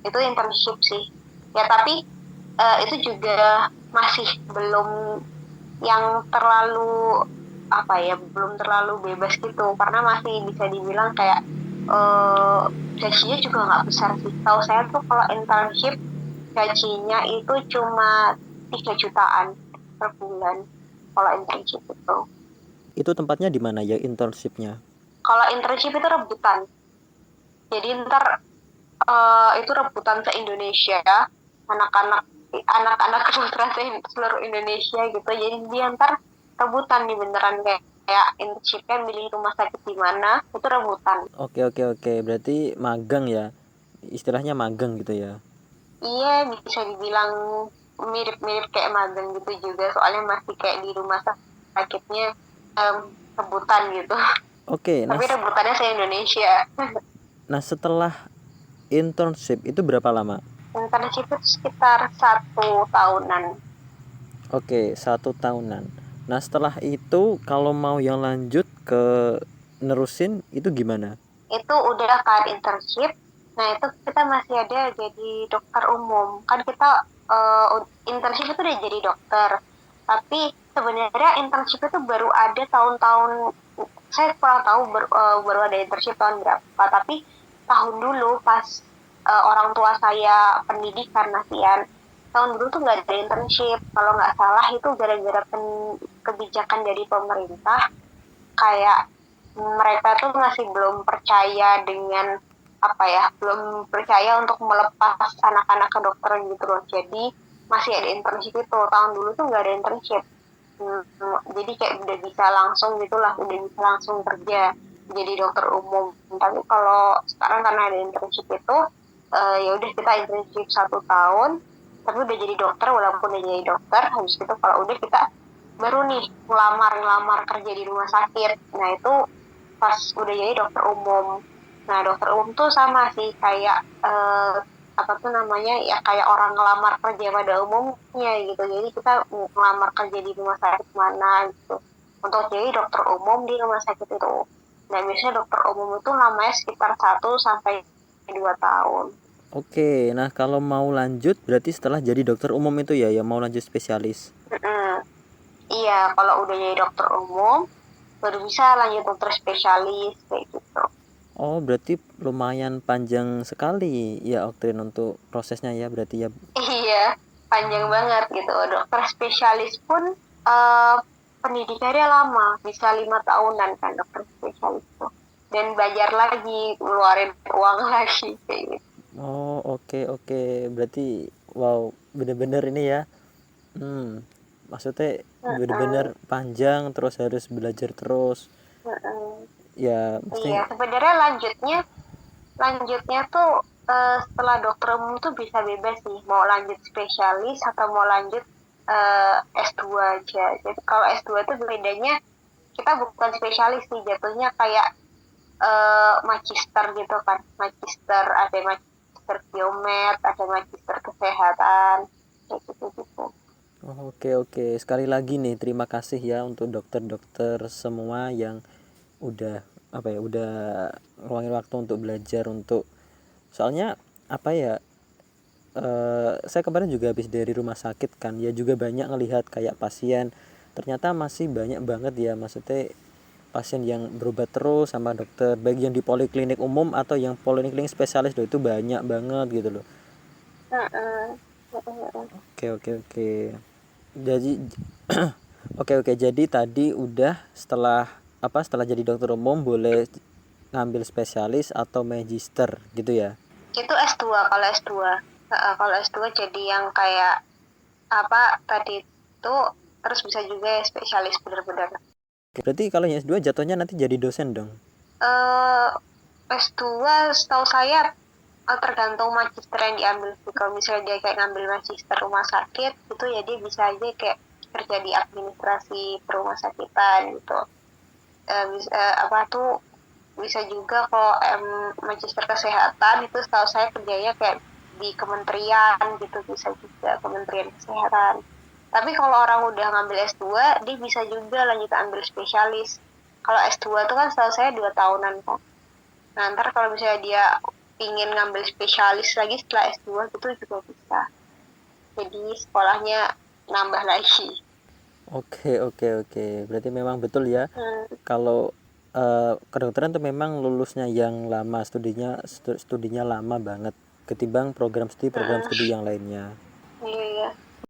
Itu internship sih. Ya tapi itu juga masih belum yang terlalu apa ya, belum terlalu bebas gitu karena masih bisa dibilang kayak eh gajinya juga nggak besar sih. Tahu saya tuh kalau internship gajinya itu cuma 3 jutaan per bulan kalau internship itu. Itu tempatnya di mana ya internshipnya? Kalau internship itu rebutan. Jadi ntar itu rebutan se Indonesia, anak-anak anak-anak kedokteran seluruh Indonesia gitu. Jadi dia ntar rebutan nih beneran kayak internshipnya milih rumah sakit di mana itu rebutan. Oke oke oke, berarti magang ya, istilahnya magang gitu ya. Iya bisa dibilang mirip-mirip kayak magang gitu juga soalnya masih kayak di rumah sakitnya em, rebutan gitu. Oke, Tapi rebutannya se Indonesia. nah setelah internship itu berapa lama? Internship itu sekitar 1 tahunan. Oke, 1 tahunan. Nah setelah itu kalau mau yang lanjut ke nerusin itu gimana? Itu udah kan internship. Nah, itu kita masih ada jadi dokter umum. Kan kita internship itu udah jadi dokter. Tapi sebenarnya internship itu baru ada tahun-tahun, saya kurang tahu baru ada internship tahun berapa. Tapi tahun dulu pas orang tua saya pendidikan Nasian, tahun dulu tuh nggak ada internship. Kalau nggak salah itu gara-gara kebijakan dari pemerintah kayak mereka tuh masih belum percaya dengan apa ya, belum percaya untuk melepas anak-anak ke dokter gitu loh. Jadi masih ada internship itu. Tahun dulu tuh nggak ada internship. Jadi kayak udah bisa langsung gitulah, udah bisa langsung kerja jadi dokter umum. Tapi kalau sekarang karena ada internship itu, ya udah kita internship 1 tahun, tapi udah jadi dokter walaupun udah jadi dokter. Habis itu kalau udah kita baru nih ngelamar kerja di rumah sakit. Nah itu pas udah jadi dokter umum. Nah dokter umum tuh sama sih kayak apa tuh namanya ya kayak orang ngelamar kerja pada umumnya gitu. Jadi kita ngelamar kerja di rumah sakit mana gitu untuk jadi dokter umum di rumah sakit itu. Nah biasanya dokter umum itu namanya sekitar 1 sampai 2 tahun. Oke, nah kalau mau lanjut berarti setelah jadi dokter umum itu ya, yang mau lanjut spesialis. Mm-mm. Iya kalau udah jadi dokter umum baru bisa lanjut dokter spesialis kayak gitu. Oh, berarti lumayan panjang sekali ya Oktrin untuk prosesnya ya berarti ya. Iya, panjang banget gitu. Dokter spesialis pun eh, pendidikannya lama, bisa 5 tahunan kan dokter spesialis tuh. Dan belajar lagi, ngeluarin uang lagi kayak gitu. Oh, oke oke. Berarti wow, bener-bener ini ya. Hmm, maksudnya Mm-mm, bener-bener panjang terus harus belajar terus. mm-mm. Ya, Iya, mesti sebenarnya lanjutnya tuh setelah dokter umum tuh bisa bebas sih, mau lanjut spesialis atau mau lanjut S2 aja. Jadi kalau S2 tuh bedanya kita bukan spesialis sih, jatuhnya kayak magister gitu kan, magister ada magister biomed, ada magister kesehatan kayak gitu gitu. Oh, oke oke. Sekali lagi nih terima kasih ya untuk dokter-dokter semua yang udah apa ya, udah ngeluangin waktu untuk belajar untuk soalnya apa ya, saya kemarin juga habis dari rumah sakit kan ya, juga banyak ngelihat kayak pasien ternyata masih banyak banget ya, maksudnya pasien yang berobat terus sama dokter baik yang di poliklinik umum atau yang poliklinik spesialis loh, itu banyak banget gitu loh. Mm-mm. Mm-mm. Oke oke oke, jadi oke oke, jadi tadi udah setelah apa, setelah jadi dokter umum boleh ngambil spesialis atau magister gitu ya. Itu S2 kalau S2. Kalau S2 jadi yang kayak apa tadi itu, terus bisa juga ya spesialis bener-bener. Oke, berarti kalau yang S2 jatuhnya nanti jadi dosen dong. eh S2 setahu saya tergantung magister yang diambil sih. Kalau misalnya dia kayak ngambil magister rumah sakit itu ya dia bisa aja kayak kerja di administrasi rumah sakitan gitu. Apa tuh bisa juga kalau magister kesehatan itu setahu saya kerjanya kayak di kementerian gitu, bisa juga kementerian kesehatan. Tapi kalau orang udah ngambil S2 dia bisa juga lanjut ambil spesialis. Kalau S2 tuh kan setahu saya 2 tahunan kan. Nah ntar kalau misalnya dia ingin ngambil spesialis lagi setelah S2 gitu juga bisa. Jadi sekolahnya nambah lagi. Oke. Berarti memang betul ya. Kalau kedokteran tuh memang lulusnya yang lama, studinya lama banget ketimbang program studi yang lainnya.